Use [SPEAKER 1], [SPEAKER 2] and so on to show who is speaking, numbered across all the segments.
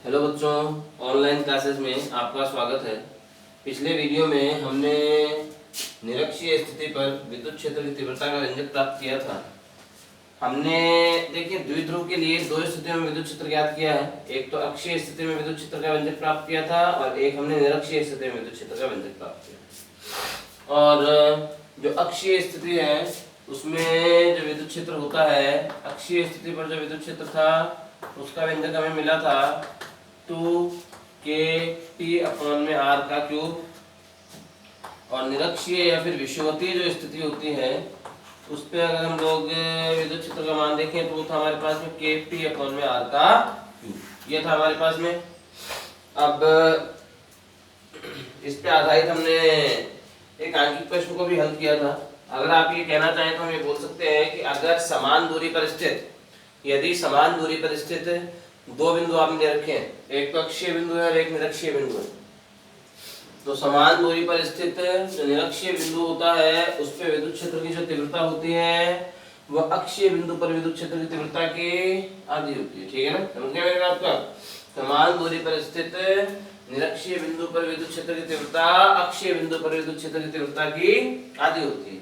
[SPEAKER 1] Hello बच्चों, online classes में आपका स्वागत है। पिछले वीडियो में हमने निरक्षीय स्थिति पर विद्युत क्षेत्र की तीव्रता का व्यंजक प्राप्त किया था। हमने देखिए द्विध्रुव के लिए दो स्थितियों में विद्युत क्षेत्र ज्ञात किया है। एक तो अक्षीय स्थिति में विद्युत क्षेत्र का व्यंजक प्राप्त किया था और एक हमने निरक्षीय स्थिति में विद्युत क्षेत्र का व्यंजक प्राप्त किया। और जो अक्षीय स्थिति है उसमें जो विद्युत क्षेत्र होता है, अक्षीय स्थिति पर जो विद्युत क्षेत्र था उसका व्यंजक हमें मिला था 2kT/r का क्यूब। और निरक्षीय या फिर विषुवतीय जो स्थिति होती है उस पे अगर हम लोग विद्युत क्षेत्र का मान देखें तो वो था हमारे पास में kT/r का क्यूब। ये था हमारे पास में। अब इस पे आधारित हमने एक आंकिक प्रश्न को भी हल किया था। अगर आप ये कहना चाहें तो हम ये बोल सकते हैं कि अगर समान दूरी पर स्थित, यदि समान दूरी पर स्थित दो बिंदु आपने रखे हैं, एक तो अक्षीय बिंदु है और एक निरक्षीय बिंदु है, तो समान दूरी पर स्थित जो निरक्षीय बिंदु होता है उस पे विद्युत क्षेत्र की जो तीव्रता होती है वह अक्षीय बिंदु पर विद्युत क्षेत्र की तीव्रता की आधी होती है। ठीक है ना, समझ गए मेरी बात का? समान दूरी पर स्थित निरक्षीय बिंदु पर विद्युत क्षेत्र की तीव्रता अक्षीय बिंदु पर विद्युत क्षेत्र की तीव्रता की आधी होती है,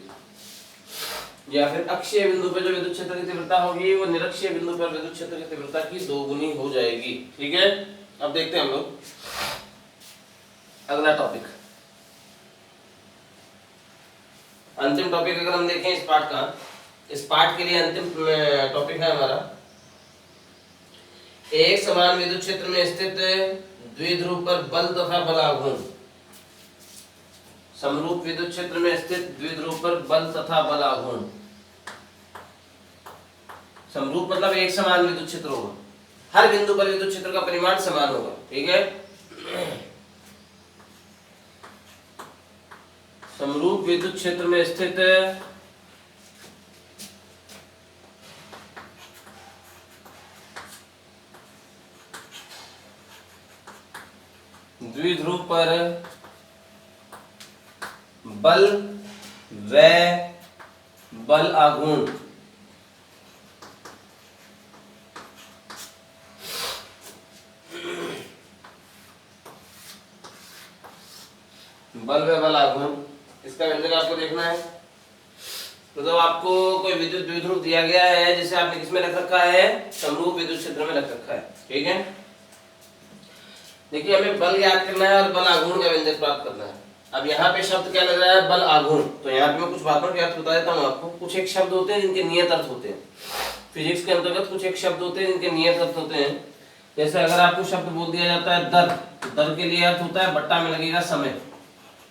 [SPEAKER 1] या फिर अक्षीय बिंदु पर जो विद्युत क्षेत्र की तीव्रता होगी वो निरक्षीय बिंदु पर विद्युत क्षेत्र की तीव्रता की दोगुनी हो जाएगी। ठीक है, अब देखते हैं हम लोग अगला टॉपिक। अंतिम टॉपिक अगर हम देखें इस पाठ का, इस पाठ के लिए अंतिम टॉपिक है हमारा एक समान विद्युत क्षेत्र में स्थित द्विध्रुव पर बल तथा बलाघूर्ण। समरूप विद्युत क्षेत्र में स्थित द्विध्रुव पर बल तथा बलाघूर्ण। समरूप मतलब एक समान विद्युत क्षेत्र होगा, हर बिंदु पर विद्युत क्षेत्र का परिमाण समान होगा। ठीक है, समरूप विद्युत क्षेत्र में स्थित द्विध्रुव पर बल व बल आघूर्ण बल व बल आघूर्ण, इसका व्यंजक आपको देखना है। तो आपको कोई विद्युत द्विध्रुव दिया गया है जिसे आपने किसमें रख रखा है, समरूप विद्युत क्षेत्र में रख रखा है। ठीक है, देखिए हमें बल याद करना है और बल आघूर्ण का व्यंजक प्राप्त करना है। अब यहाँ पे शब्द क्या लग रहा है, बल आघूर्ण। तो यहाँ पे मैं कुछ बातों के अर्थ बता देता हूँ आपको। कुछ एक शब्द होते हैं जिनके नियत अर्थ होते हैं, फिजिक्स के अंतर्गत कुछ एक शब्द होते हैं जिनके नियत अर्थ होते हैं। जैसे अगर आपको शब्द बोल दिया जाता है दर, दर के लिए अर्थ होता है बट्टा में लगेगा समय।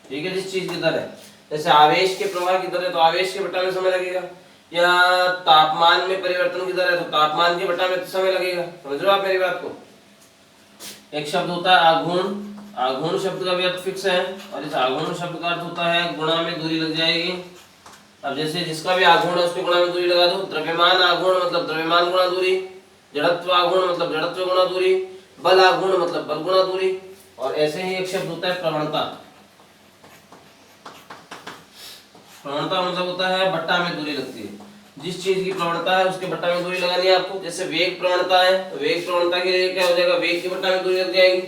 [SPEAKER 1] ठीक है, जिस चीज की दर है, जैसे आवेश के प्रवाह की दर है तो आवेश के बट्टा में समय लगेगा, या तापमान में परिवर्तन की दर है तो तापमान के बट्टा में समय लगेगा। समझ रहे हो आप मेरी बात को? एक शब्द होता है आघूर्ण, आघूर्ण शब्द का भी अर्थ फिक्स है और इस आघूर्ण शब्द का अर्थ होता है गुणा में दूरी लग जाएगी। अब जैसे जिसका भी आघूर्ण है उसके गुणा में दूरी लगा दो। द्रव्यमान आघूर्ण मतलब द्रव्यमान गुणा दूरी, जड़त्व आघूर्ण मतलब जड़त्व गुणा दूरी, बल आघूर्ण मतलब बल गुणा दूरी। और ऐसे ही एक शब्द होता है प्रवणता। प्रवणता मतलब होता है बट्टा में दूरी लगती है, जिस चीज की प्रवणता है उसके बट्टा में दूरी लगानी है आपको। जैसे वेग प्रवणता है तो वेग प्रवणता के लिए क्या हो जाएगा, वेग के बट्टा में दूरी लग जाएगी।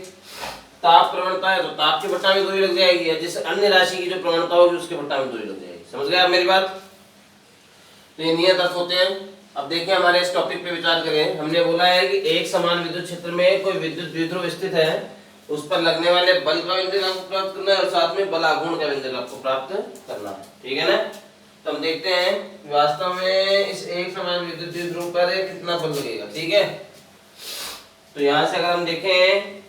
[SPEAKER 1] ताप प्रवणता है तो ताप के बट्टा में दूरी लग जाएगी, या जैसे अन्य राशि की जो प्रवणता होगी उसके बट्टा में दूरी लग जाएगी। समझ गए आप मेरी बात? तो ये नियत अर्थ होते हैं। अब देखिए हमारे इस टॉपिक पे विचार करें। हमने बोला है कि एक समान विद्युत क्षेत्र में कोई विद्युत द्विध्रुव स्थित है, उस पर लगने वाले बल का व्यंजक आपको प्राप्त करना है और साथ में बल आघूर्ण का व्यंजक आपको प्राप्त करना है। ठीक है ना, तो हम देखते हैं वास्तव में इस एक समान विद्युत द्विध्रुव पर कितना बल लगेगा। ठीक है, तो यहां से अगर हम देखें,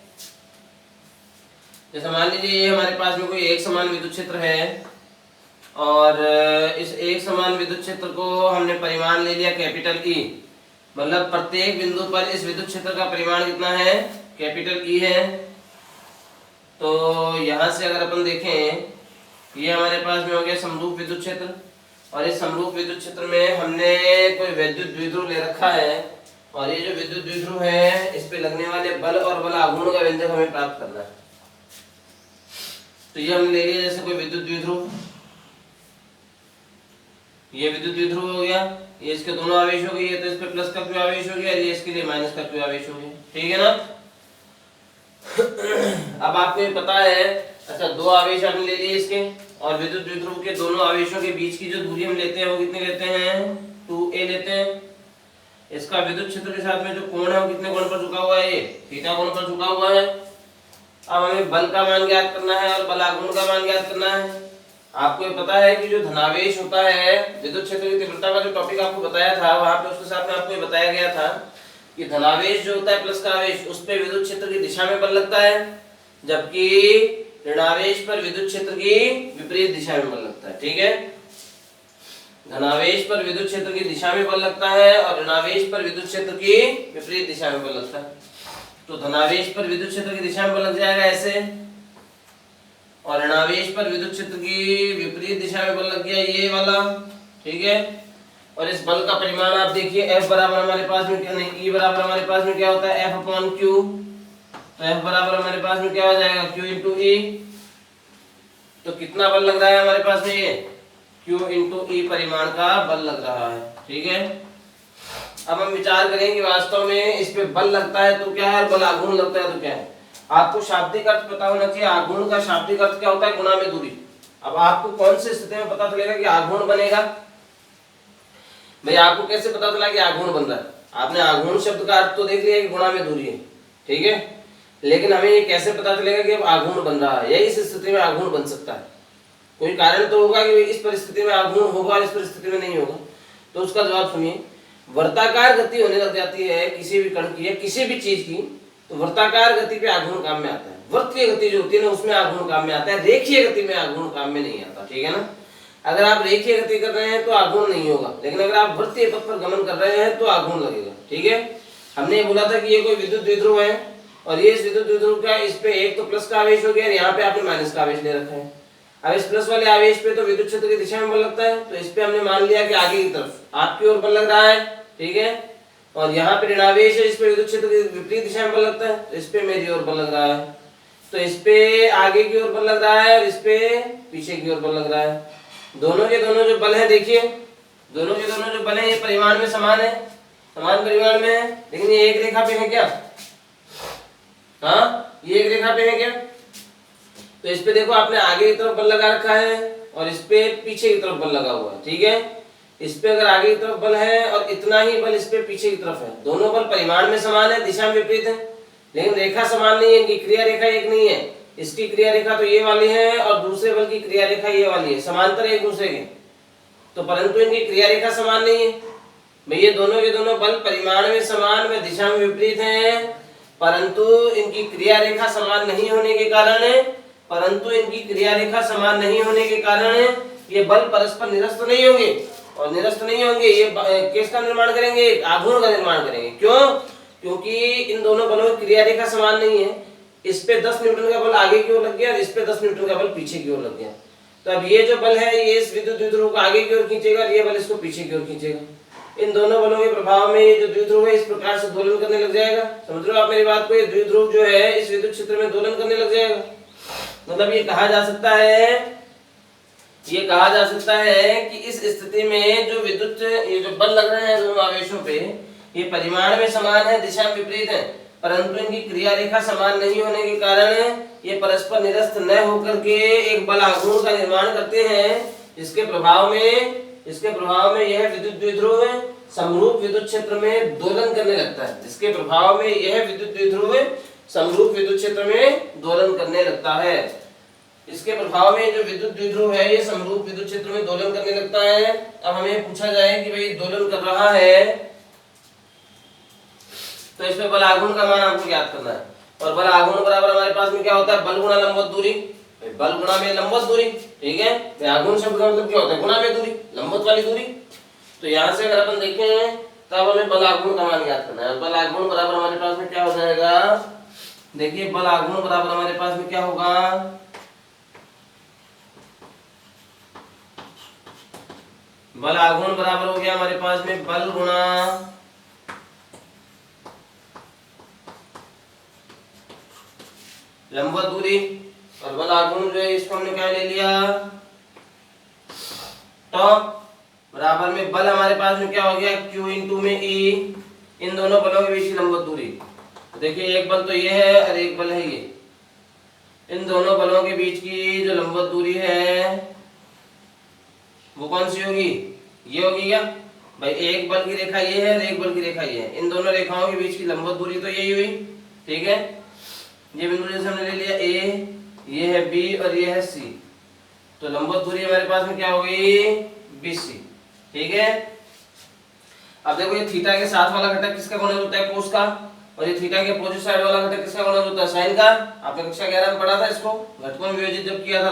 [SPEAKER 1] जैसे मान लीजिए ये हमारे पास में कोई एक समान विद्युत क्षेत्र है और इस एक समान विद्युत क्षेत्र को हमने परिमाण ले लिया कैपिटल ई, मतलब प्रत्येक बिंदु पर इस विद्युत क्षेत्र का परिमाण कितना है, कैपिटल ई है। तो यहां से अगर अपन देखें ये हमारे पास में हो गया समरूप विद्युत क्षेत्र, और इस समरूप विद्युत क्षेत्र में हमने कोई विद्युत द्विध्रुव ले रखा है और ये जो विद्युत द्विध्रुव है इस पे लगने वाले बल और बल आघूर्ण का व्यंजक हमें प्राप्त करना है। तो ये हम ले लिया जैसे कोई विद्युत द्विध्रुव, ये विद्युत द्विध्रुव हो गया, ये इसके दोनों आवेश हो गए, ये तो इस पे प्लस का क्यू आवेश हो गया, ये इसके लिए माइनस का क्यू आवेश हो गया। ठीक है ना, अब आपको ये पता है, अच्छा दो आवेश आपने ले लिए इसके, और विद्युत द्विध्रुव के दोनों आवेशों के बीच की जो दूरी हम लेते हैं वो कितनी लेते हैं, 2a लेते हैं। इसका विद्युत क्षेत्र के साथ में जो कोण है वो कितने कोण पर झुका हुआ है, ये थीटा कोण पर झुका हुआ है। अब हमें बल का मान ज्ञात करना है और बल आघूर्ण का मान ज्ञात करना है। आपको ये पता है कि जो धनावेश होता है, विद्युत क्षेत्र की तीव्रता का जो टॉपिक आपको बताया था वहां पे उसके साथ में आपको ये बताया गया था कि धनावेश जो होता है प्लस का आवेश, उस पे विद्युत क्षेत्र की दिशा में बल लगता है, जबकि ऋणावेश पर विद्युत क्षेत्र की विपरीत दिशा में बल लगता है। ठीक है, धनावेश पर विद्युत क्षेत्र की दिशा में बल लगता है और ऋणावेश पर विद्युत क्षेत्र की विपरीत दिशा में बल लगता है। तो धनावेश पर विद्युत क्षेत्र की दिशा में बल लग जाएगा ऐसे, और ऋणावेश पर विद्युत क्षेत्र की विपरीत दिशा में बल लग गया ये वाला। ठीक है, और इस बल का परिमाण आप देखिए, F बराबर हमारे पास में क्या नहीं, E बराबर हमारे पास में क्या होता है, F अपॉन Q। तो F बराबर हमारे पास में क्या हो जाएगा, Q इंटू E। तो कितना बल लग रहा है हमारे पास में, ये Q इंटू E परिमाण का बल लग रहा है। ठीक है, अब हम विचार करें कि वास्तव में इस पे बल लगता है तो क्या है, बल आघूर्ण लगता है तो क्या है। आपको शाब्दिक अर्थ पता होना चाहिए, आघूर्ण का शाब्दिक अर्थ क्या होता है, गुणा में दूरी। अब आपको कौन सी स्थिति में पता चलेगा कि आघूर्ण बनेगा, भाई आपको कैसे पता चला कि आघूर्ण बन रहा है, आपने आघूर्ण शब्द का अर्थ तो देख लिया कि गुणा में दूरी है। ठीक है, लेकिन हमें ये कैसे पता चलेगा कि अब आघूर्ण बन रहा है या इस स्थिति में आघूर्ण बन सकता है, कोई कारण तो होगा कि इस परिस्थिति में आघूर्ण होगा और इस परिस्थिति में नहीं होगा। तो उसका जवाब सुनिए, वर्ताकार गति होने लग जाती है किसी भी कण की या किसी भी चीज की, तो वर्ताकार गति पे आघूर्ण काम में आता है। वृत्तीय गति जो होती है ना उसमें आघूर्ण काम में आता है, रेखीय गति में आघूर्ण काम में नहीं आता। ठीक है ना, अगर आप रेखीय गति कर रहे हैं तो आघूर्ण नहीं होगा, लेकिन अगर आप वृत्तीय पथ पर गमन कर रहे हैं तो आघूर्ण लगेगा। ठीक है, हमने ये बोला था कि ये कोई विद्युत द्विध्रुव है और ये इस विद्युत द्विध्रुव का, इस पे एक तो प्लस का आवेश हो गया और यहाँ पे आपने माइनस का आवेश ले रखा है। अब इस प्लस वाले आवेश पे तो विद्युत क्षेत्र की दिशा में बल लगता है, तो इस पे हमने मान लिया कि आगे की तरफ आपकी ओर बल लग रहा है। ठीक है, और यहाँ पे ऋणावेश है, इस पे विद्युत क्षेत्र की विपरीत दिशा में बल लगता है, तो इस पे मेरी ओर बल लग रहा है। तो इस पे आगे की ओर बल लग रहा है और इस पे पीछे की ओर बल लग रहा है। दोनों के दोनों जो बल है, देखिए दोनों के दोनों जो बल है ये परिमाण में समान है, समान परिमाण में है, लेकिन ये एक रेखा पे है क्या, हाँ ये एक रेखा पे है क्या। तो इस पे देखो आपने आगे की तरफ बल लगा रखा है और इस पे पीछे की तरफ बल लगा हुआ है। ठीक है, इस पे अगर आगे की तरफ बल है और इतना ही बल इस पे पीछे की तरफ है, दोनों बल परिमाण में समान है, दिशा में विपरीत है, लेकिन रेखा समान नहीं है, इनकी क्रिया रेखा एक नहीं है। इसकी क्रिया रेखा तो ये वाली है और दूसरे बल की क्रिया रेखा ये वाली है, समांतर एक दूसरे के, तो परंतु इनकी क्रिया रेखा समान नहीं है। भाई ये दोनों के दोनों बल परिमाण में समान व दिशा में विपरीत हैं, परंतु इनकी क्रिया रेखा समान नहीं होने के कारण ये बल परस्पर निरस्त नहीं होंगे, और निरस्त नहीं होंगे ये किसका निर्माण करेंगे, आघूर्ण का निर्माण करेंगे। क्यों, क्योंकि इन दोनों बलों की क्रिया रेखा समान नहीं है। इस पे 10 न्यूटन का बल आगे की ओर लग गया और इस पे 10 न्यूटन का बल पीछे की ओर लग गया। तो अब ये जो बल है ये इस विद्युत द्विध्रुव को आगे की ओर खींचेगा और ये बल इसको पीछे की ओर खींचेगा। इन दोनों बलों के प्रभाव में ये जो द्विध्रुव है इस प्रकार से दोलन करने लग जाएगा। समझ रहे हो आप मेरी बात को, ये द्विध्रुव जो है इस विद्युत क्षेत्र में दोलन करने लग जाएगा। मतलब ये कहा जा सकता है कि इस स्थिति में जो विद्युत ये जो बल लग रहे हैं दोनों आवेशों पे, ये परिमाण में समान है, दिशा में विपरीत है, परंतु इनकी क्रिया रेखा समान नहीं होने के कारण ये परस्पर निरस्त न होकर के एक बल आघूर्ण का निर्माण करते हैं। इसके प्रभाव में यह विद्युत द्विध्रुव समरूप विद्युत क्षेत्र में दोलन करने लगता है। इसके प्रभाव में यह विद्युत द्विध्रुव समरूप विद्युत क्षेत्र में दोलन करने लगता है। इसके प्रभाव में जो विद्युत द्विध्रुव है ये समरूप विद्युत क्षेत्र में दोलन करने लगता है। अब हमें पूछा जाए कि भाई दोलन कर रहा है तो इसमें बल आघूर्ण का मान आपको ज्ञात करना है, और बल आघूर्ण बराबर हमारे पास में क्या होता है, बल गुणा लंबवत दूरी, बल गुणा में लंबवत दूरी। ठीक है, आघूर्ण शब्द का मतलब क्या होता है, गुणा में दूरी, लंबवत वाली दूरी। तो यहाँ से अगर अपन देखें तब हमें बल आघूर्ण का मान ज्ञात करना है। बल आघूर्ण बराबर हमारे पास में क्या हो जाएगा, देखिए बल आघूर्ण बराबर हमारे पास में क्या होगा, बल आघूर्ण बराबर हो गया हमारे पास में बल गुणा लंबवत दूरी, और बल आघूर्ण जो है इसको हमने क्या ले लिया, तो बराबर में बल हमारे पास में क्या हो गया, Q इंटू में E, इन दोनों बलों के बीच की लंबवत दूरी। तो देखिए एक बल तो ये है और एक बल है ये। इन दोनों बलों के बीच की जो लंबवत दूरी है वो कौन सी होगी? ये होगी क्या भाई? एक बल की रेखा ये है और एक बल की रेखा ये है। इन दोनों रेखाओं के बीच की लंबवत दूरी तो यही हुई, ठीक है। ये बिंदु जैसे हमने ले लिया ए, ये है बी और ये है सी, तो लंबवत दूरी हमारे पास में क्या हो गई? BC, ठीक है। अब देखो ये थीटा के साथ वाला घटक किसका गुणज होता है? कोस का। और ये थीटा के अपोजिट साइड वाला घटक किसका गुणज होता है? साइन का। आपने कक्षा 11 में पढ़ा था इसको, घटकों में विभाजित जब किया था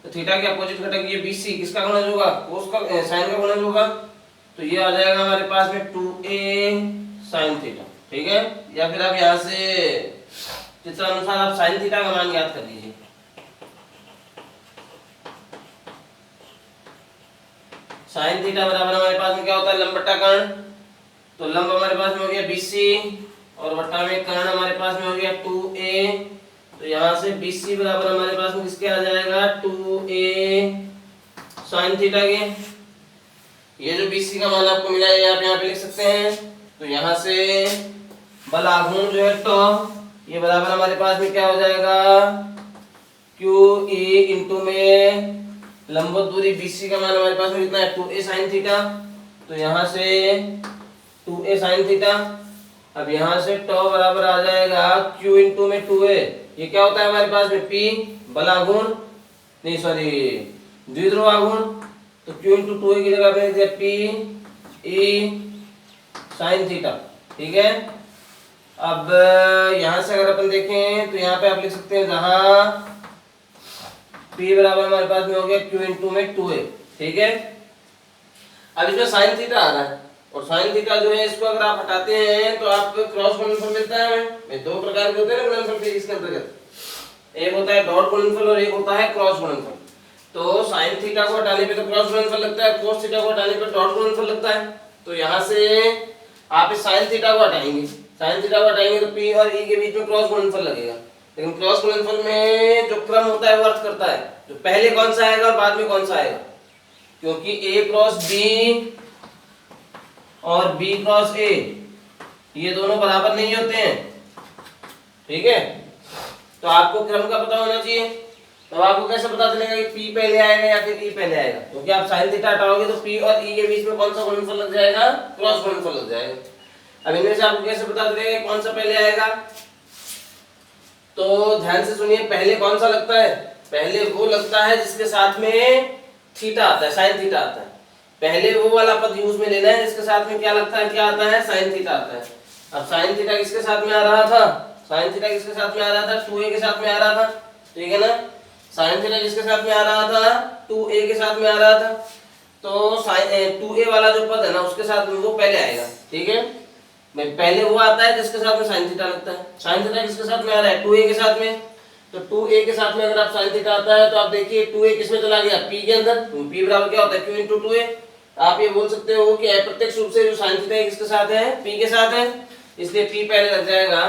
[SPEAKER 1] तो थीटा के अपोजिट घटक ये BC किसका गुणज होगा? कोस का, साइन का गुणज होगा। तो ये आ जाएगा हमारे पास में 2a साइन थीटा, ठीक है। या फिर आप यहाँ से चित्रानुसार आप साइन थीटा का मान याद कर लीजिए। साइन थीटा बराबर हमारे पास में क्या होता है? लंब बट्टा कर्ण। तो लंब हमारे पास में हो गया BC और बट्टा में कर्ण हमारे पास में हो गया 2a। तो यहाँ से BC बराबर हमारे पास में किसके आ जाएगा? 2a साइन थीटा के। ये जो BC का मान आपको मिला है आप यहाँ पे लिख सकते हैं। तो यहाँ से बल आघूर्ण जो है टॉ, ये बराबर हमारे पास में क्या हो जाएगा? QE इंटू में लंबवत दूरी BC का मान हमारे पास में कितना है? 2a sine theta. तो यहाँ से 2a साइन थीटा। अब यहाँ से टॉ बराबर आ जाएगा Q इंटू में 2a। ये क्या होता है हमारे पास में? P बल आघूर्ण, नहीं सॉरी द्विध्रुव आघूर्ण। तो Q इंटू 2a की जगह पे लिख दिया PE साइन थीटा, ठीक है। अब यहाँ से अगर अपन देखें तो यहाँ पे आप लिख सकते हैं जहाँ P बराबर हमारे पास में हो गया Q इंटू में 2a, ठीक है। अब इसमें साइन थीटा आ रहा है और साइन थीटा जो है इसको अगर आप हटाते हैं तो आपको क्रॉस गुणनफल मिलता है हमें। दो प्रकार के होते हैं ना गुणनफल के इसके अंतर्गत, एक होता है डॉट गुणनफल और एक होता है क्रॉस गुणनफल। तो साइन थीटा को हटाने पे तो क्रॉस गुणनफल लगता है, कोस थीटा को हटाने पे डॉट गुणनफल लगता है। तो यहाँ से आप इस साइन थीटा को हटाएंगे, साइन थीटा को हटाएंगे तो P और E के बीच में क्रॉस गुणनफल लगेगा। लेकिन क्रॉस गुणनफल में जो क्रम होता है वो अर्थ करता है जो पहले कौन सा आएगा और बाद में कौन सा आएगा, क्योंकि A क्रॉस B और B क्रॉस A ये दोनों बराबर नहीं होते हैं, ठीक है। तो आपको क्रम का पता होना चाहिए। तो आपको कैसे पता चलेगा कि P पहले आएगा या फिर E पहले आएगा? क्योंकि आप साइन थीटा हटाओगे तो P और E के बीच में कौन सा गुणनफल लग जाएगा? क्रॉस गुणनफल लग जाएगा। अब इनमें से आपको कैसे पता चलेगा कौन सा पहले आएगा? तो ध्यान से सुनिए, पहले कौन सा लगता है? पहले वो लगता है जिसके साथ में थीटा आता है, साइन थीटा आता है। पहले वो वाला पद यूज में लेना है जिसके साथ में क्या लगता है, क्या आता है? साइन थीटा आता है। अब साइन थीटा किसके साथ में आ रहा था? साइन थीटा किसके साथ में आ रहा था? 2a के साथ में आ रहा था, ठीक है ना। साइन थीटा किसके साथ में आ रहा था? 2a के साथ में आ रहा था। तो साइन 2a वाला जो पद है ना उसके साथ में वो पहले आएगा, ठीक है। पहले वो आता है जिसके साथ में साइन थीटा लगता है। साइन थीटा किसके साथ में आ रहा है? 2a के साथ में। तो 2a के साथ में अगर आप साइन थीटा आता है तो आप देखिए 2a किसमें चला गया? P के अंदर। तो P बराबर क्या होता है? Q into 2a। आप ये बोल सकते हो कि अप्रत्यक्ष रूप से जो साइन थीटा है किसके साथ है? P के साथ है, इसलिए P पहले लग जाएगा।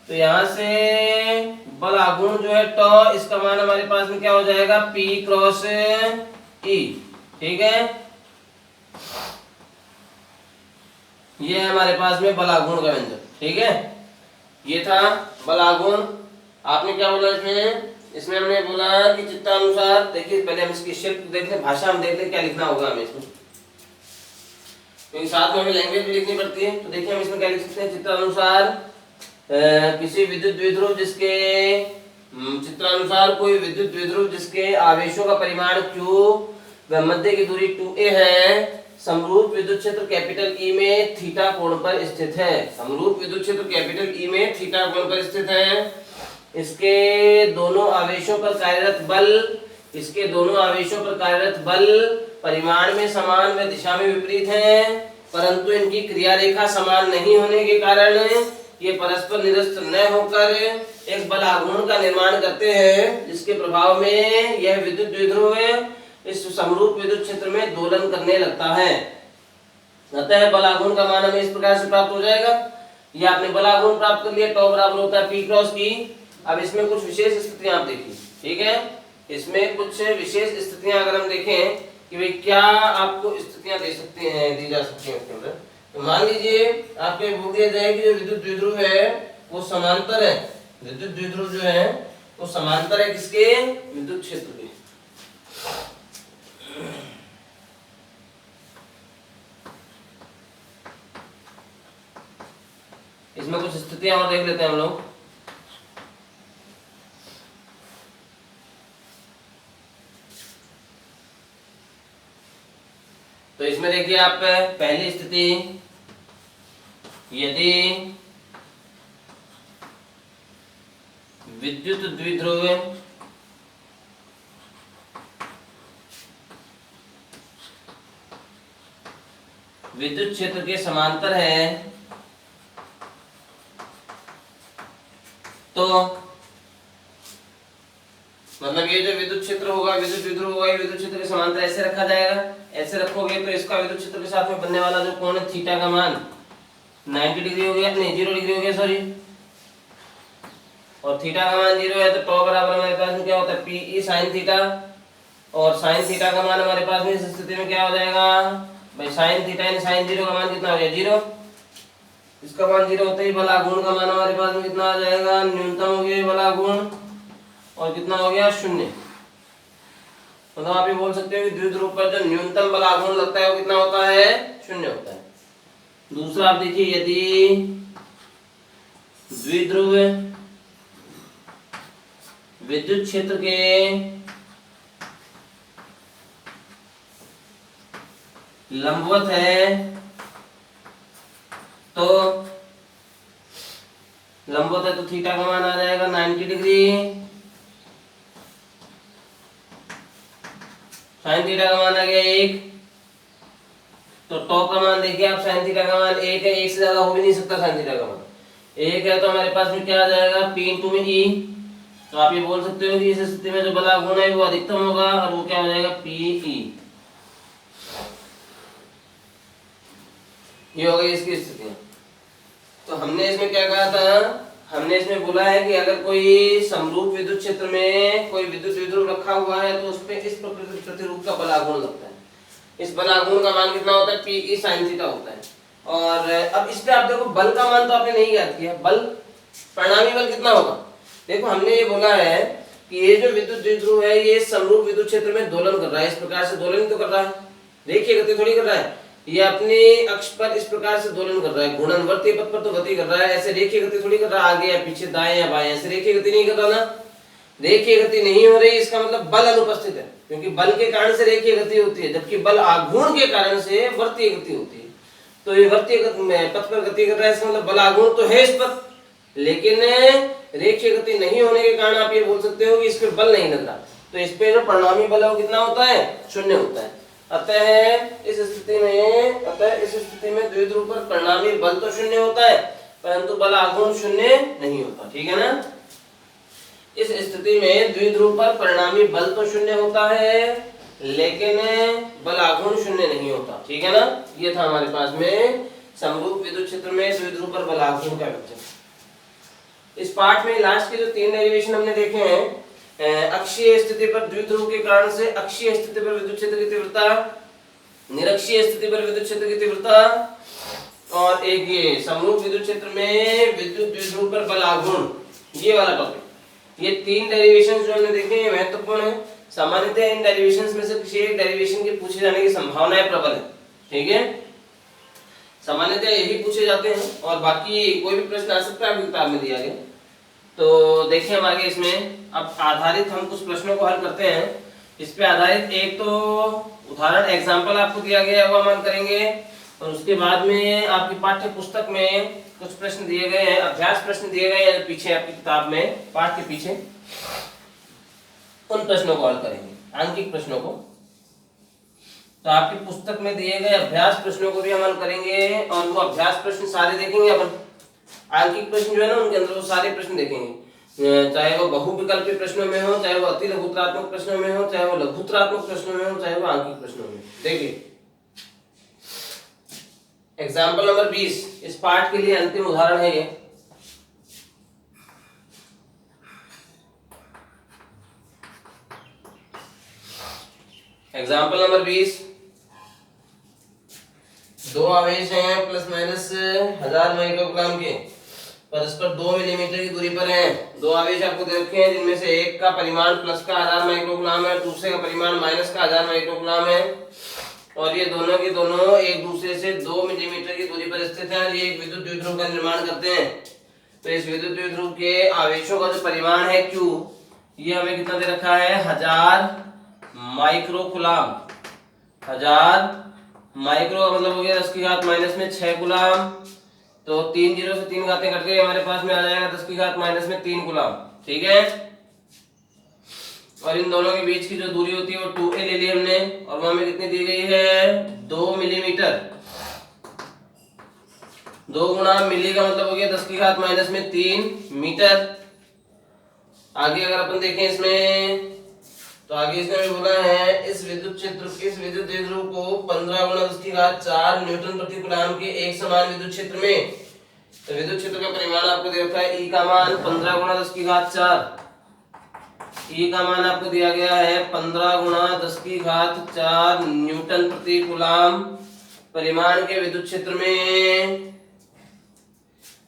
[SPEAKER 1] तो यहाँ से बल आघूर्ण जो है टॉ, इसका मान हमारे पास में क्या हो जाएगा? P क्रॉस E, ठीक है। ये है हमारे पास में बल आघूर्ण का व्यंजक, ठीक है। ये था बल आघूर्ण। आपने क्या बोला इसमें? इसमें हमने बोला कि चित्रानुसार, देखिए पहले हम इसकी शिल्प देख लें, भाषा हम देख लें क्या लिखना होगा हमें इसमें, क्योंकि साथ में हमें लैंग्वेज भी लिखनी पड़ती है। तो देखिए हम इसमें क्या लिख सकते हैं? चित्रानुसार किसी विद्युत द्विध्रुव जिसके चित्रानुसार कोई विद्युत द्विध्रुव जिसके आवेशों का परिमाण Q व मध्य की दूरी 2a है, समरूप विद्युत क्षेत्र कैपिटल E में थीटा कोण पर स्थित है। समरूप विद्युत क्षेत्र कैपिटल E में थीटा कोण पर स्थित है। इसके दोनों आवेशों पर कार्यरत बल, इसके दोनों आवेशों पर कार्यरत बल परिमाण में समान व दिशा में विपरीत हैं, परंतु इनकी क्रिया रेखा समान नहीं होने के कारण ये परस्पर निरस्त न होकर एक बल आघूर्ण का निर्माण करते हैं, जिसके प्रभाव में यह विद्युत द्विध्रुव इस समरूप विद्युत क्षेत्र में दोलन करने लगता है। अतः बल आघूर्ण का मान हमें इस प्रकार से प्राप्त हो जाएगा। ये आपने बल आघूर्ण प्राप्त कर लिया, टॉ बराबर होता है P क्रॉस E। अब इसमें कुछ विशेष स्थितियां आप देखिए, ठीक है। इसमें कुछ विशेष स्थितियां अगर हम देखें कि भाई क्या आपको स्थितियां दी जा सकती हैं इसके अंदर। तो मान लीजिए आपको बोल दिया जाए कि जो विद्युत द्विध्रुव है वो समांतर है, विद्युत द्विध्रुव जो है वो समांतर है किसके, विद्युत क्षेत्र के। इसमें कुछ स्थितियां और देख लेते हैं हम लोग। तो इसमें देखिए आप पहली स्थिति, यदि विद्युत द्विध्रुव विद्युत क्षेत्र के समांतर है तो मतलब ये जो विद्युत क्षेत्र होगा, विद्युत द्विध्रुव होगा, ये विद्युत क्षेत्र के समांतर ऐसे रखा जाएगा। ऐसे रखोगे तो इसका विद्युत क्षेत्र के साथ में बनने वाला जो कोण है थीटा का मान 90 डिग्री हो गया, नहीं 0 डिग्री हो गया सॉरी, और थीटा का मान 0 है तो टॉ बराबर हमारे पास में क्या होता है, पी साइन थीटा, और साइन थीटा का मान हमारे पास में इस स्थिति में क्या हो जाएगा भाई, साइन थीटा यानी साइन 0 का मान कितना हो गया 0, इसका मान 0 होते ही बला गुण का मान हमारे पास में कितना आ जाएगा, न्यूनतम हो गया बला गुण, और कितना हो गया 0। मतलब आप ये बोल सकते हो कि द्विध्रुव पर जो न्यूनतम बल आघूर्ण लगता है वो कितना होता है, 0 होता है। दूसरा आप देखिए, यदि द्विध्रुव विद्युत क्षेत्र के लंबवत है तो थीटा का मान आ जाएगा 90 डिग्री, साइन थीटा का मान आ गया 1, तो टॉ का मान देखिए आप, साइन थीटा का मान 1 है, 1 से ज्यादा हो भी नहीं सकता, साइन थीटा का मान 1 है तो हमारे पास में क्या आ जाएगा P इंटू में E। तो आप ये बोल सकते हो कि इस स्थिति में जो बला गुण है वो अधिकतम होगा और वो क्या हो जाएगा PE। ये हो गई इसकी स्थिति। तो हमने इसमें क्या कहा था, हमने इसमें बोला है कि अगर कोई समरूप विद्युत क्षेत्र में कोई विद्युत द्विध्रुव रखा हुआ है तो उसपे इस प्रतिरूप का बलागुण लगता है। इस बलागुण का मान कितना होता है, P sin थीटा होता है। और अब इस पे आप देखो बल का मान तो आपने नहीं ज्ञात किया, बल परिणामी बल कितना होगा। देखो हमने ये बोला है कि ये जो विद्युत द्विध्रुव है ये समरूप विद्युत क्षेत्र में दोलन कर रहा है, इस प्रकार से दोलन तो कर रहा है, रेखीय गति थोड़ी कर रहा है, ये अपने अक्ष पर इस प्रकार से दोलन कर रहा है, घूर्णनवर्ती पथ पर तो गति कर रहा है, ऐसे रेखीय गति थोड़ी कर रहा है आगे या पीछे दाएं या बाएं, ऐसे रेखीय गति नहीं कर रहा ना। रेखीय गति नहीं हो रही इसका मतलब बल अनुपस्थित है, क्योंकि बल के कारण से रेखीय गति होती है, जबकि बल आघूर्ण के कारण से वर्तीय गति होती है। तो ये वर्तीय पथ पर गति कर रहा है, इसका मतलब बल आघूर्ण तो है इस पर, लेकिन रेखीय गति नहीं होने के कारण आप ये बोल सकते हो कि इस पे बल नहीं लग रहा। तो इस पे जो परिणामी बल है वो कितना होता है, 0 होता है। अतः इस स्थिति में द्विध्रुव पर परिणामी बल तो 0 होता है, परंतु बल आघूर्ण 0 नहीं होता, ठीक है ना। इस स्थिति में द्विध्रुव पर परिणामी बल तो 0 होता है, लेकिन बल आघूर्ण 0 नहीं होता, ठीक है ना। ये था हमारे पास में समरूप विद्युत क्षेत्र में द्विध्रुव पर बल आघूर्ण का वेक्टर। इस पार्ट में लास्ट के जो 3 डेरिवेशन हमने देखे हैं, अक्षीय स्थिति पर द्विध्रुव के कारण से अक्षीय स्थिति पर विद्युत क्षेत्र की तीव्रता, निरक्षीय स्थिति पर विद्युत क्षेत्र की तीव्रता, और एक ये समरूप विद्युत क्षेत्र में विद्युत द्विध्रुव पर बल आघूर्ण, ये वाला टॉपिक। ये 3 डेरिवेशन जो हमने देखे हैं महत्वपूर्ण है। सामान्यतः इन डेरिवेशंस में से किसी एक डेरिवेशन के पूछे जाने की संभावनाएं प्रबल है, ठीक है। सामान्यतः यही पूछे जाते हैं और बाकी कोई भी प्रश्न आ सकता है, किताब में दिया गया। तो देखिए हम आगे इसमें अब आधारित हम कुछ प्रश्नों को हल करते हैं। इस पे आधारित एक तो उदाहरण एग्जाम्पल आपको दिया गया है वो हम करेंगे, और उसके बाद में आपकी पाठ्य पुस्तक में कुछ प्रश्न दिए गए हैं, अभ्यास प्रश्न दिए गए हैं पीछे आपकी किताब में, पाठ के पीछे, उन प्रश्नों को हल करेंगे, आंकिक प्रश्नों को। तो आपकी पुस्तक में दिए गए अभ्यास प्रश्नों को भी हम हल करेंगे, और वो अभ्यास प्रश्न सारे देखेंगे अपन। आंकिक प्रश्न जो है ना उनके अंदर वो सारे प्रश्न देखेंगे, चाहे वो बहुविकल्पी प्रश्नों में हो, चाहे वो अति लघुत्रात्मक प्रश्नों में हो, चाहे वो लघुत्रात्मक प्रश्नों में हो, चाहे वो आंकिक प्रश्नों में। देखिए एग्जाम्पल नंबर 20 इस पाठ के लिए अंतिम उदाहरण है ये। एग्जाम्पल नंबर 20, 2 आवेश हैं प्लस माइनस 1000 माइक्रोकूलम के, परस्पर 2 मिलीमीटर की दूरी पर हैं। दो आवेश आपको दे रखे हैं जिनमें से एक का परिमाण प्लस का 1000 माइक्रोकूलम है, दूसरे का परिमाण माइनस का 1000 माइक्रोकूलम है और ये दोनों के दोनों एक दूसरे से 2 मिलीमीटर की दूरी पर स्थित हैं और ये एक विद्युत द्विध्रुव का निर्माण करते हैं। तो इस विद्युत द्विध्रुव के आवेशों का जो परिमाण है Q, ये हमें कितना दे रखा है 1000 माइक्रोकूलम। 1000 माइक्रो का मतलब हो गया 10 की घात माइनस में 6 कूलम। तो 3 जीरो से 3 घातें कट गई, हमारे पास में आ जाएगा 10 की घात माइनस में 3 कूलम। ठीक है, और इन दोनों के बीच की जो दूरी होती है वो 2a ले ली हमने और वो हमें कितनी दी गई है 2 मिलीमीटर। 2 गुणा मिली का मतलब हो गया 10 की घात माइनस में 3 मीटर। आगे अगर अपन देखें इसमें तो आगे इसमें बोला है इस विद्युत द्विध्रुव को 15 गुणा 10 की घात 4 न्यूटन प्रति कूलम के एक समान विद्युत क्षेत्र में, तो विद्युत क्षेत्र का परिमाण आपको दे रखा है E का मान 15 गुणा 10 की घात 4। E का मान आपको दिया गया है 15 गुणा 10 की घात 4 न्यूटन प्रति कूलम। परिमाण के विद्युत क्षेत्र में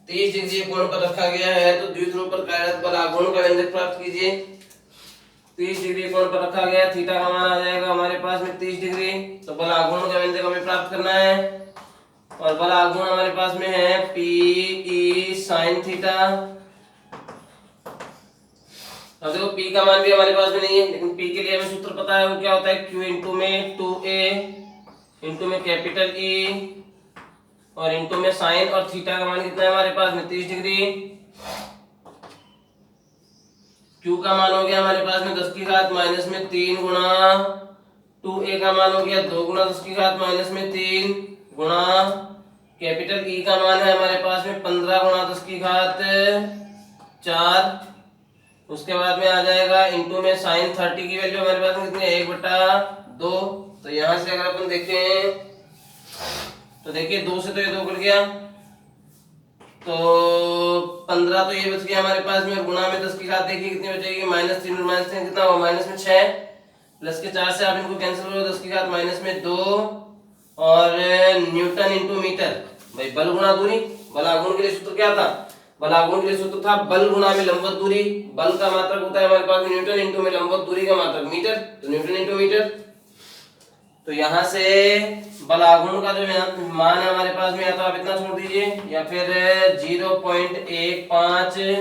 [SPEAKER 1] 30 डिग्री कोण पर रखा गया है। तो द्विध्रुव पर कार्यरत बल आघूर्ण का व्यंजक प्राप्त कीजिए। 30 डिग्री कोण पर रखा गया, थीटा का मान आ जाएगा हमारे पास में 30 डिग्री। तो बल आघूर्ण का व्यंजक हमें प्राप्त करना है और बल आघूर्ण हमारे पास में है पी ई साइन थीटा। अब देखो P का मान भी हमारे पास में नहीं है, लेकिन P के लिए हमें सूत्र पता है, वो क्या होता है Q इंटू में 2a इंटू में कैपिटल E और इंटू में साइन, और थीटा का मान कितना है हमारे पास में 30 डिग्री। Q का मान हो गया हमारे पास में 10 की घात माइनस में 3 गुणा 2a का मान हो गया 2 गुणा 10 की घात माइनस में 3 गुणा कैपिटल E का मान है हमारे पास में 15 गुणा 10 की घात 4। उसके बाद में आ जाएगा इंटू में साइन 30 की वैल्यू हमारे पास में कितनी है 1/2। तो यहां से अगर अपन देखें तो देखिए 2 से तो ये 2 कट गया, तो 15 तो ये बच गया हमारे पास में, गुणा में 10 की घात देखिए कितनी बचेगी -3 और -3 कितना हुआ माइनस में 6 प्लस के 4 से आप इनको कैंसिल करो 10 की घात माइनस में 2 और न्यूटन इंटू मीटर। भाई बल गुणा दूरी, बल आघूर्ण के लिए सूत्र क्या था, बल आघूर्ण के लिए सूत्र था बल गुणा में लंबवत दूरी। बल का मात्रक होता है हमारे पास में न्यूटन इंटू में लंबवत दूरी का मात्रक मीटर, तो न्यूटन इंटू मीटर। तो यहाँ से बल आघूर्ण का जो मान है हमारे पास में या तो आप इतना छोड़ दीजिए या फिर 0.15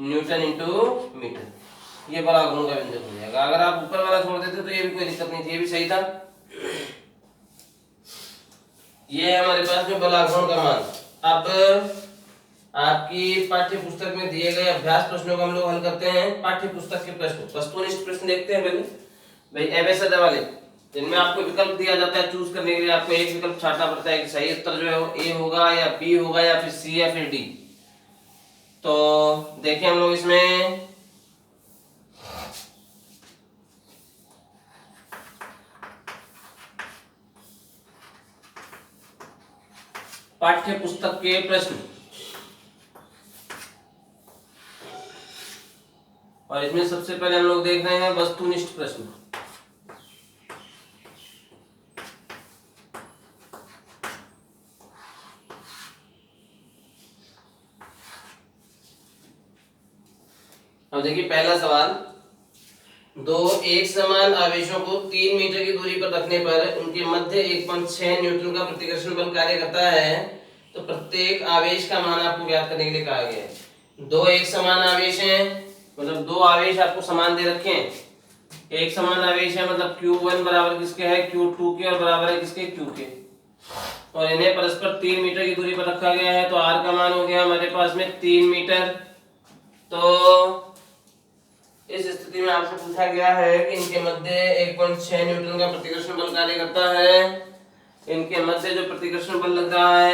[SPEAKER 1] न्यूटन इंटू मीटर, ये बल आघूर्ण का व्यंजक हो जाएगा। अगर आप ऊपर वाला छोड़ देते तो ये भी कोई दिक्कत नहीं थी, ये भी सही था। ये है हमारे पास में बल आघूर्ण का मान। अब आपकी पाठ्य पुस्तक में दिए गए अभ्यास प्रश्नों को हम लोग हल करते हैं। पाठ्य पुस्तक के प्रश्न, वस्तुनिष्ठ प्रश्न देखते हैं पहले भाई एबीसीडी वाले, जिनमें आपको विकल्प दिया जाता है चूज करने के लिए। आपको एक विकल्प छांटना पड़ता है कि सही उत्तर जो है वो ए होगा या बी होगा या फिर सी या फिर डी। तो देखिए हम लोग इसमें पाठ्य पुस्तक के प्रश्न, और इसमें सबसे पहले हम लोग देख रहे हैं वस्तुनिष्ठ प्रश्न। अब देखिए पहला सवाल, दो एक समान आवेशों को 3 मीटर की दूरी पर रखने पर उनके मध्य 1.6 न्यूटन का प्रतिकर्षण बल कार्य करता है। तो प्रत्येक आवेश का मान आपको ज्ञात करने के लिए कहा गया है। दो एक समान आवेश हैं, मतलब दो आवेश आपको समान दे रखे हैं। एक समान आवेश है मतलब Q1 बराबर किसके है Q2 के और बराबर है किसके Q के, और इन्हें परस्पर 3 मीटर की दूरी पर रखा गया है। तो R का मान हो गया हमारे पास में 3 मीटर। तो इस स्थिति में आपसे पूछा गया है कि इनके मध्य 1.6 न्यूटन का प्रतिकर्षण बल कार्य करता है। इनके मध्य जो प्रतिकर्षण बल लग रहा है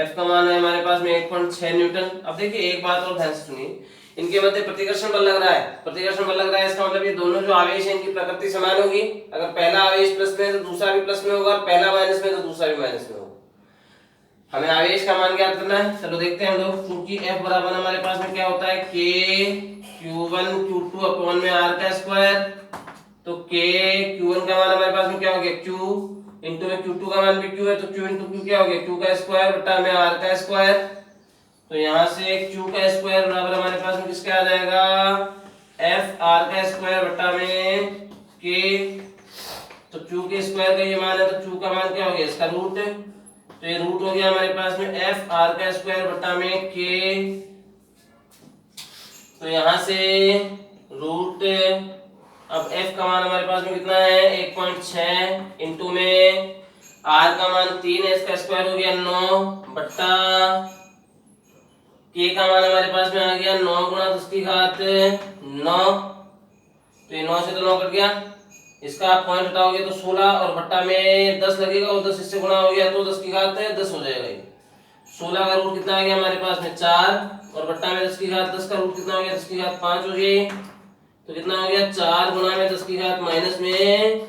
[SPEAKER 1] F का मान है हमारे पास में 1.6 न्यूटन। अब देखिए एक बात और ध्यान से सुनिए, इनके मध्य प्रतिकर्षण बल लग रहा है, प्रतिकर्षण बल लग रहा है, इसका मतलब ये दोनों जो आवेश हैं इनकी प्रकृति समान होगी। अगर पहला आवेश प्लस में है तो दूसरा भी प्लस में होगा, और पहला माइनस में है तो दूसरा भी माइनस में होगा। हमें आवेश का मान ज्ञात करना है, चलो देखते हैं हम लोग। क्योंकि F बराबर हमारे पास में क्या होता है K Q1 Q2 अपॉन में R का स्क्वायर। तो K Q1 का मान हमारे पास में क्या हो गया Q इंटू में Q2 का मान भी Q है, तो Q इंटू Q क्या हो गया Q का स्क्वायर बटा में R का स्क्वायर। तो यहाँ से क्यू का स्क्वायर बराबर हमारे पास में किसका आ जाएगा, एफ आर का स्क्वायर बटा में के। तो क्यू के स्क्वायर का ये मान है, तो क्यू का मान क्या हो गया, इसका रूट। तो ये रूट हो गया हमारे पास में एफ आर का स्क्वायर बटा में के। तो यहाँ से रूट, अब f का मान हमारे पास में कितना है 1.6 इंटू में r का मान 3 है, इसका स्क्वायर हो गया 9 बट्टा k का मान हमारे पास में आ गया 9 गुणा 10 की घात 9। तो ये 9 से तो 9 कट गया, इसका आप पॉइंट हटाओगे तो 16 और बट्टा में 10 लगेगा और 10 इससे गुणा हो गया तो 10 की घात 10 हो जाएगा। ये 16 का रूट कितना आ गया हमारे पास में 4 और बट्टा में 10 की घात 10 का रूट कितना हो गया 10 की घात 5 हो गई। तो कितना हो गया 4 गुणा में 10 की घात माइनस में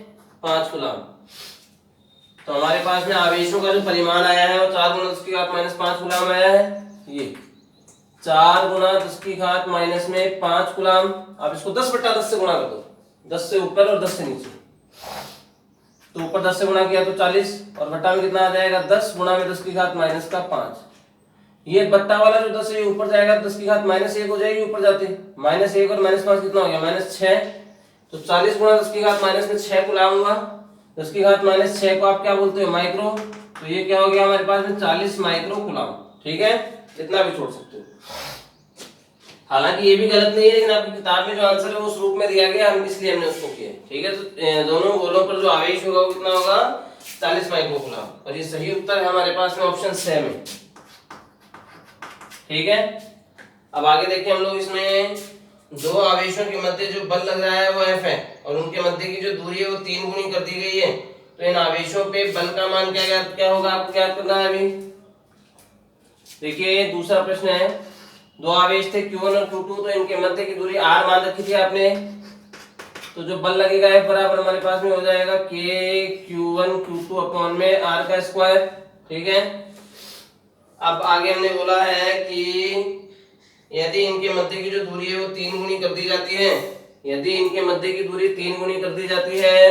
[SPEAKER 1] 5 कूलम। तो हमारे पास में आवेशों का जो परिमाण आया है वो 4 गुणा 10 की घात माइनस 5 कूलम आया है। ये 4 गुणा 10 की घात माइनस में 5 कूलम। अब इसको 10 बट्टा 10 से गुणा कर दो, 10 से ऊपर और 10 से नीचे। तो ऊपर 10 से गुणा किया तो 40 और बट्टा में कितना आ जाएगा 10 गुणा में 10 की घात माइनस का 5। ये बट्टा वाला जो 10 है ऊपर जाएगा 10 की घात माइनस 1 हो जाएगी ऊपर जाते, माइनस 1 और माइनस 5 कितना हो गया माइनस 6। तो 40 गुणा 10 की घात माइनस में 6 कूलम हुआ। 10 की घात माइनस 6 को आप क्या बोलते हो माइक्रो। तो ये क्या हो गया हमारे पास में 40 माइक्रो कूलम। ठीक है, इतना भी छोड़ सकते हो। हालांकि ये भी गलत नहीं है, लेकिन आपकी किताब में जो आंसर है वो उस रूप में दिया गया, हम इसलिए हमने उसको किया। ठीक है, तो दोनों गोलों पर जो आवेश होगा वो कितना होगा 40 माइक्रो कूलम। और ये सही उत्तर है हमारे पास में ऑप्शन सी में। ठीक है, अब आगे देखिए हम लोग इसमें दो आवेशों के मध्य जो बल लग रहा है वो F है और उनके मध्य की जो दूरी है वो 3 गुनी कर दी गई है। तो इन आवेशों पे बल का मान क्या होगा आपको ज्ञात करना है। अभी देखिए दूसरा प्रश्न है, दो आवेश थे Q1 और Q2, तो इनके मध्य की दूरी r मान रखी थी आपने। तो जो बल लगेगा F बराबर हमारे पास में हो जाएगा K Q1 Q2 अपॉन में r का स्क्वायर। ठीक है, अब आगे हमने बोला है कि यदि इनके मध्य की जो दूरी है वो 3 गुनी कर दी जाती है, यदि इनके मध्य की दूरी 3 गुनी कर दी जाती है,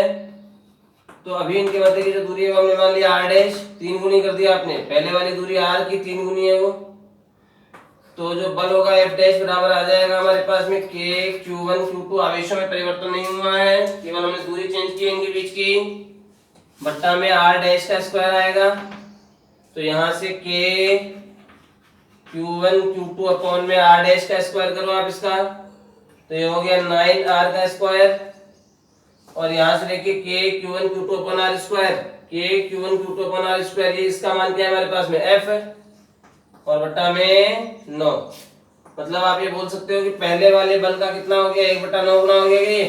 [SPEAKER 1] तो अभी इनके मध्य की जो दूरी है वो हमने मान लिया r डैश 3 गुनी कर दिया आपने, पहले वाली दूरी r की 3 गुनी है वो। तो जो बल होगा F डैश बराबर आ जाएगा हमारे पास में K Q1 Q2, आवेशों में परिवर्तन नहीं हुआ है, केवल हमने दूरी चेंज की इनके बीच की, बट्टा में r डैश का स्क्वायर आएगा। तो यहाँ से K Q1 Q2 अपॉन में r डैश का स्क्वायर करो आप इसका, तो ये हो गया 9r का स्क्वायर। और यहाँ से देखिए K Q1 Q2 upon r square, K Q1 Q2 upon r square, ये इसका मान क्या है हमारे पास में F है और बट्टा में 9। मतलब आप ये बोल सकते हो कि पहले वाले बल का कितना हो गया 1/9 गुना हो गया, ये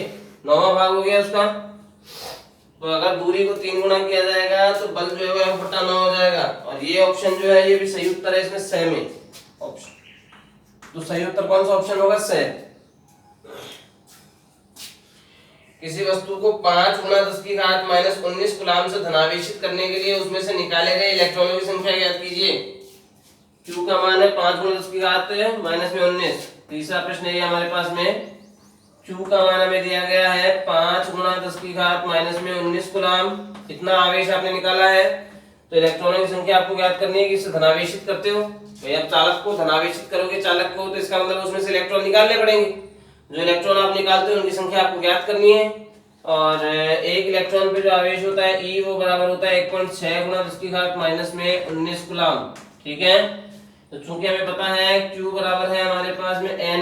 [SPEAKER 1] 9वां भाग हो गया उसका। तो अगर दूरी को 3 गुना किया जाएगा तो बल जो है 1/9 हो जाएगा। और ये ऑप्शन जो है ये भी सही उत्तर है, इसमें स में ऑप्शन। तो सही उत्तर कौन सा ऑप्शन होगा स। किसी वस्तु को 5 गुणा 10 की घात माइनस 19 कूलम से धनावेशित करने के लिए उसमें से निकाले गए इलेक्ट्रॉनों की संख्या ज्ञात कीजिए। Q का मान है 5 गुणा 10 की घात माइनस में 19। तीसरा प्रश्न है हमारे पास में, Q का मान हमें दिया गया है 5 गुणा 10 की घात माइनस में 19 कूलम। इतना आवेश आपने निकाला है, तो इलेक्ट्रॉनों की संख्या आपको ज्ञात करनी है कि इसे धनावेशित करते हो। भाई आप चालक को धनावेशित करोगे चालक को, तो इसका मतलब उसमें से इलेक्ट्रॉन निकालने पड़ेंगे। जो इलेक्ट्रॉन आप निकालते हो उनकी संख्या आपको ज्ञात करनी है। और एक इलेक्ट्रॉन पे जो आवेश होता है E वो बराबर होता है 1.6 गुणा 10 की घात माइनस में 19 कूलम। ठीक है, तो चूंकि हमें पता है Q बराबर है हमारे पास में Ne,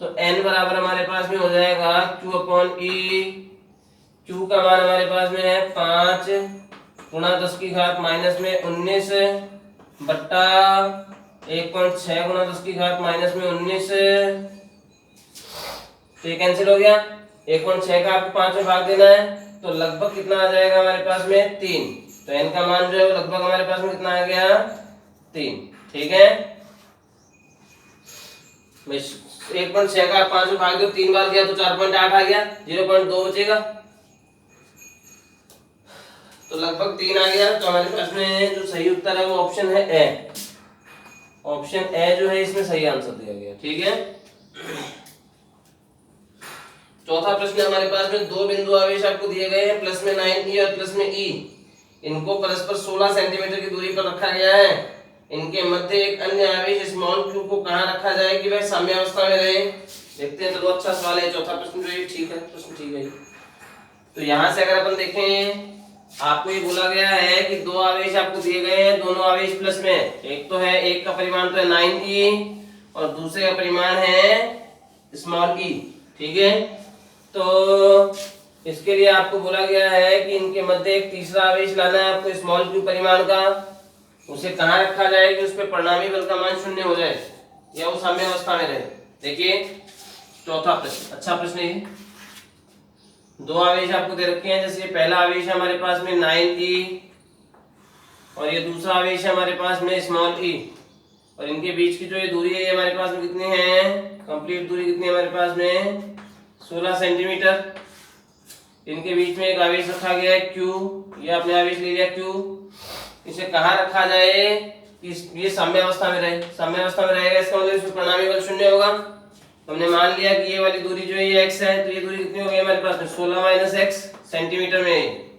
[SPEAKER 1] तो N बराबर हमारे पास में हो जाएगा Q अपॉन E। Q का मान हमारे पास में है 5 गुणा 10 की घात माइनस में 19 बट्टा 1.6 गुणा 10 की घात माइनस में 19। तो ये कैंसिल हो गया, 1.6 का आपको 5 में भाग देना है, तो लगभग कितना आ जाएगा हमारे पास में 3। तो N का मान जो है लगभग हमारे पास में कितना आ गया 3। ठीक है, 1.6 का 5 में भाग दो, 3 बार गया तो 4.8 आ गया, 0.2 बचेगा, तो लगभग 3 आ गया। तो हमारे पास में जो सही उत्तर है वो ऑप्शन है ए। ऑप्शन ए जो है इसमें सही आंसर दिया गया। ठीक है, चौथा प्रश्न हमारे पास में दो बिंदु आवेश आपको दिए गए हैं, प्लस में 9e और प्लस में e। इनको परस्पर 16 सेंटीमीटर की दूरी पर रखा गया है। इनके मध्य एक अन्य आवेश स्मॉल q को कहां रखा जाए कि वह साम्यावस्था में रहे। देखते हैं, तो अच्छा सवाल है। चौथा प्रश्न जो है ठीक है, प्रश्न ठीक है। तो यहां से अगर अपन देखें, आपको ये बोला गया है कि दो आवेश आपको दिए गए हैं, दोनों आवेश प्लस में। एक तो है, एक का परिमाण तो है 9e और दूसरे का परिमाण है स्मॉल e, ठीक है। तो इसके लिए आपको बोला गया है कि इनके मध्य एक तीसरा आवेश लाना है आपको स्मॉल q परिमाण का। उसे कहां रखा जाए कि उस पे परिणामी बल का मान शून्य हो जाए या वो साम्यावस्था में रहे। देखिए चौथा प्रश्न, अच्छा प्रश्न है। दो आवेश आपको दे रखे हैं, जैसे पहला आवेश है हमारे पास में 9e और ये दूसरा आवेश है हमारे पास में स्मॉल e, और इनके बीच की जो ये दूरी है ये हमारे पास में कितनी है, कंप्लीट दूरी कितनी है हमारे पास में 16 सेंटीमीटर। इनके बीच में एक आवेश रखा गया है q, ये आपने आवेश ले लिया q। इसे कहां रखा जाए कि ये साम्यावस्था में रहे। साम्यावस्था में रहेगा इसका मतलब इसमें परिणामी बल शून्य होगा। हमने मान लिया कि ये वाली दूरी जो है ये x है, तो ये दूरी कितनी हो गई हमारे पास में 16 माइनस x सेंटीमीटर में।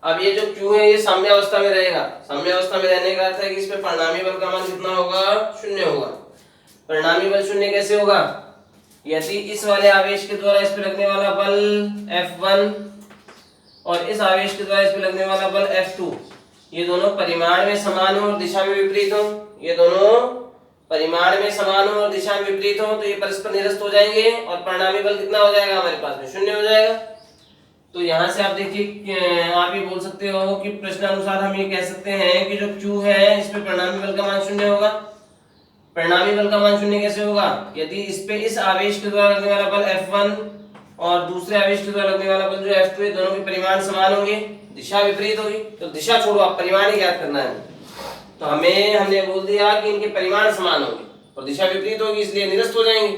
[SPEAKER 1] अब ये जो q है ये साम्यावस्था में रहेगा। साम्यावस्था में रहने का अर्थ है कि इस पे परिणामी बल का मान कितना होगा, शून्य होगा। परिणामी बल शून्य कैसे होगा, यदि इस वाले आवेश के द्वारा इस पे लगने वाला बल F1 और इस आवेश के द्वारा इस पे लगने वाला बल F2 ये दोनों परिमाण में समान हो और दिशा में विपरीत हो। ये दोनों परिमाण में समान हो और दिशा में विपरीत हो, तो ये परस्पर निरस्त हो जाएंगे और परिणामी बल कितना हो जाएगा हमारे पास में, शून्य हो जाएगा। तो यहाँ से आप देखिए, आप ये बोल सकते हो कि प्रश्नानुसार हम ये कह सकते हैं कि जो Q है इस पे परिणामी बल का मान शून्य होगा। परिणामी बल का मान शून्य कैसे होगा, यदि इस पे इस आवेश के द्वारा लगने वाला बल F1 और दूसरे आवेश के द्वारा लगने वाला बल जो F2 है, दोनों के परिमाण समान होंगे, दिशा विपरीत होगी। तो दिशा छोड़ो, आप परिमाण ही ज्ञात करना है। तो हमने बोल दिया कि इनके परिमाण समान होंगे और दिशा विपरीत होगी, इसलिए निरस्त हो जाएंगे।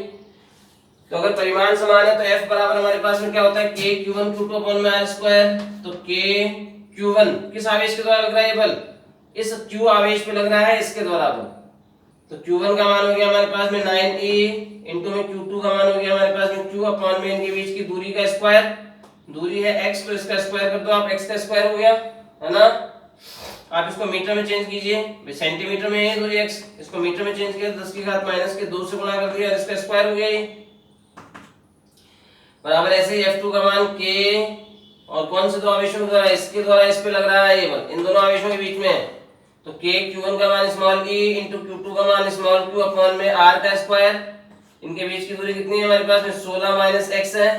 [SPEAKER 1] तो अगर परिमाण समान है तो F बराबर हमारे पास में क्या होता है, k q1 q2 अपॉन में r स्क्वायर। तो k q1 किस आवेश के द्वारा लग रहा है ये बल, इस q आवेश पे लग रहा है, इसके द्वारा बल। तो q1 का मान हो गया हमारे पास में 9e इंटू में q2 का मान हो गया हमारे पास में q अपॉन में इनके बीच की दूरी का स्क्वायर। दूरी है x, तो इसका स्क्वायर कर दो आप, x का स्क्वायर हो गया है ना। आप इसको मीटर में चेंज कीजिए, सेंटीमीटर में है दूरी x, इसको मीटर में चेंज किया 10 की घात माइनस के 2 से गुणा कर दिया, इसका स्क्वायर हो गया ये। बराबर ऐसे ही F2 का मान k और कौन से दो आवेशों के द्वारा, इसके द्वारा इस पे लग रहा है ये बल, इन दोनों आवेशों के बीच में है। तो k q1 का मान स्मॉल e इंटू q2 का मान स्मॉल q अपॉन में r का स्क्वायर। इनके बीच की दूरी कितनी है हमारे पास में 16 माइनस x है,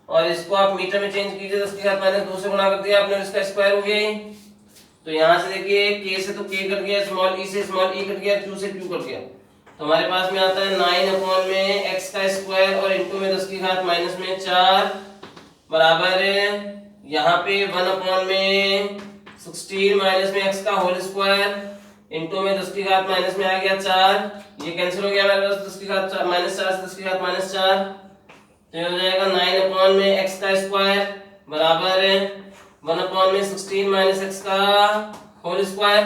[SPEAKER 1] और इसको आप मीटर में चेंज कीजिए 10 की घात माइनस 2 से गुणा कर दिया आपने, इसका स्क्वायर हो गया। तो यहाँ से देखिए k से तो k कट गया, स्मॉल e से स्मॉल e कट गया, q से q कट गया। तो हमारे पास में आता है 9 अपॉन में x का स्क्वायर और इंटू में 10 की घात माइनस में 4 बराबर यहाँ पे 1 अपॉन में 16 माइनस में x का होल स्क्वायर इंटू में 10 की घात माइनस में आ गया 4। ये कैंसिल हो गया हमारे पास, 10 की घात माइनस 4 से 10 की घात माइनस 4, तो ये हो जाएगा 9 अपॉन में x का स्क्वायर बराबर 1 अपॉन में 16 माइनस x का होल स्क्वायर।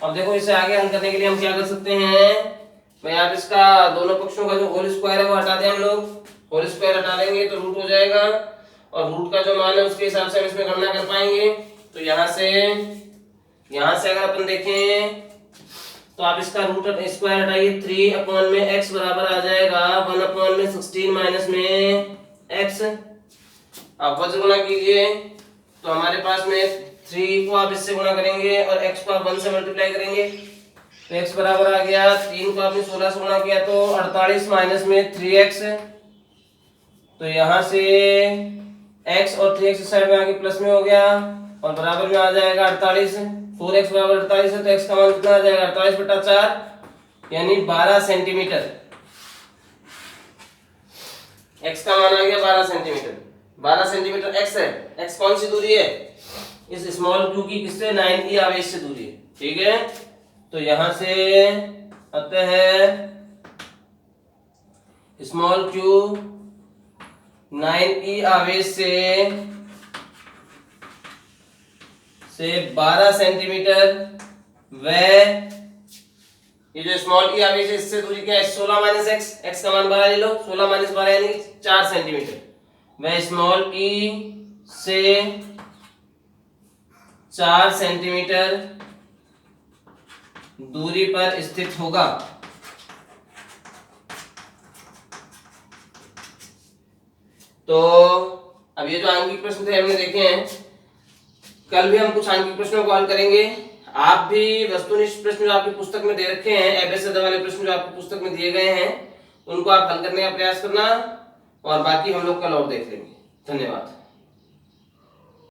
[SPEAKER 1] अब देखो इसे आगे हल करने के लिए हम क्या कर सकते हैं भाई, आप इसका दोनों पक्षों का जो होल स्क्वायर है वो हटा दें। हम लोग होल स्क्वायर हटा देंगे तो रूट हो जाएगा, और रूट का जो मान है उसके हिसाब से हम इसमें गणना कर पाएंगे। तो यहाँ से अगर अपन देखें तो आप इसका रूट स्क्वायर हटाइए, 3 अपॉन में x बराबर आ जाएगा 1 अपॉन में 16 माइनस में x। आप वज्र गुणा कीजिए तो हमारे पास में 3 को आप इससे गुणा करेंगे और x को आप 1 से मल्टीप्लाई करेंगे, तो x बराबर आ गया 3 को आपने 16 से गुणा किया तो 48 माइनस में 3x। तो यहाँ से x और 3x इस साइड में आके प्लस में हो गया और बराबर में आ जाएगा 48। 4x बराबर 48 है, तो x का मान कितना आ जाएगा 48/4 यानी 12 सेंटीमीटर। x का मान आ गया 12 सेंटीमीटर। 12 सेंटीमीटर x है। x कौन सी दूरी है, इस स्मॉल q की किससे, 9e आवेश से दूरी है, ठीक है। तो यहां से आते हैं स्मॉल q 9e आवेश से 12 सेंटीमीटर, व ये जो स्मॉल e आवेश है इससे दूरी क्या है 16 माइनस x का मान 12 ले लो, 16 माइनस 12 यानी 4 सेंटीमीटर। वह स्मॉल e से 4 सेंटीमीटर दूरी पर स्थित होगा। तो अब ये जो आंकिक प्रश्न थे हमने देखे हैं, कल भी हम कुछ आंकिक प्रश्नों को हल करेंगे। आप भी वस्तुनिष्ठ प्रश्न जो आपकी पुस्तक में दे रखे हैं, एबीसीडी वाले प्रश्न जो आपकी पुस्तक में दिए गए हैं, उनको आप हल करने का प्रयास करना, और बाकी हम लोग कल और देख लेंगे। धन्यवाद।